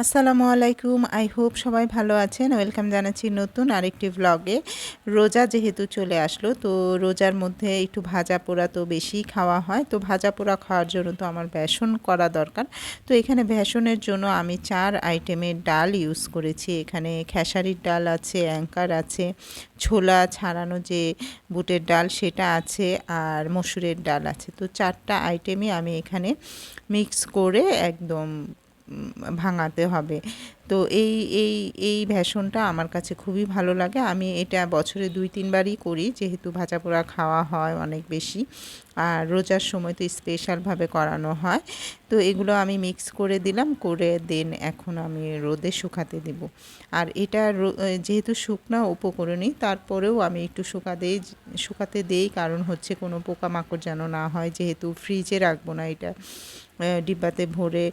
আসসালামু আলাইকুম। I hope সবাই ভালো আছেন। ওয়েলকাম জানাচ্ছি নতুন আরেকটি ভ্লগে। রোজা যেহেতু চলে আসলো, তো রোজার মধ্যে একটু ভাজা পোড়া তো বেশি খাওয়া হয়। তো ভাজা পোড়া খাওয়ার জন্য তো আমার বেসন করা দরকার। তো এখানে বেসনের জন্য আমি 4 আইটেমের ডাল ইউজ করেছি। এখানে খেসারির ডাল আছে, অ্যাঙ্কার আছে, ছোলা ছাড়ানো যে বুটের ডাল সেটা আছে, আর মসুরের ডাল আছে। তো 4টা আইটেমই আমি এখানে মিক্স করে একদম ভাঙাতে হবে। তো এই ভেষনটা আমার কাছে খুবই ভালো লাগে। আমি এটা বছরে 2-3 বারই করি, যেহেতু ভাজা পোড়া খাওয়া হয় অনেক বেশি, আর রোজার সময় তো স্পেশালভাবে করানো হয়। তো এগুলো আমি মিক্স করে দিলাম, করে দেন এখন আমি রোদে শুকাতে দেব। আর এটা যেহেতু শুকনা উপকরণই, তারপরেও আমি একটু শুকাতে দেই, কারণ হচ্ছে কোনো পোকামাকড় যেন না হয়, যেহেতু ফ্রিজে রাখবো না, এটা ডিব্বাতে ভরে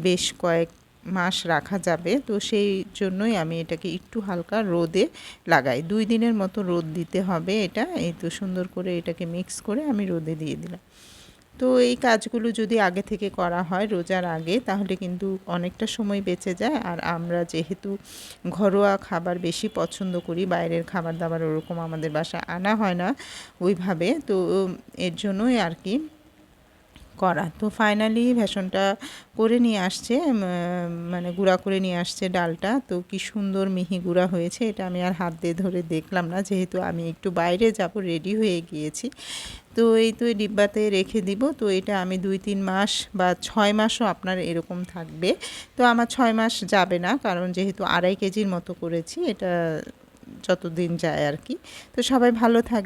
বেশ কয়েক মাস রাখা যাবে। তো সেই জন্যই আমি এটাকে একটু হালকা রোদে লাগাই। 2 দিনের মতো রোদ দিতে হবে এটা। এই তো সুন্দর করে এটাকে মিক্স করে আমি রোদে দিয়ে দিলাম। তো এই কাজগুলো যদি আগে থেকে করা হয় রোজার আগে, তাহলে কিন্তু অনেকটা সময় বেঁচে যায়। আর আমরা যেহেতু ঘরোয়া খাবার বেশি পছন্দ করি, বাইরের খাবার দাবার ওরকম আমাদের বাসায় আনা হয় না ওইভাবে, তো এর জন্যই আর কি করা। তো ফাইনালি ভেষনটা করে নিয়ে আসছে, মানে গুঁড়া করে নিয়ে আসছে ডালটা। তো কি সুন্দর মিহি গুঁড়া হয়েছে, এটা আমি আর হাত দিয়ে ধরে দেখলাম না, যেহেতু আমি একটু বাইরে যাব, রেডি হয়ে গিয়েছি। তো এই তো এই ডিব্বাতে রেখে দিব। তো এটা আমি 2-3 মাস বা 6 মাসও আপনার এরকম থাকবে। তো আমার 6 মাস যাবে না, কারণ যেহেতু 2.5 কেজির মতো করেছি, এটা যতদিন যায় আর কি। তো সবাই ভালো থাকবে।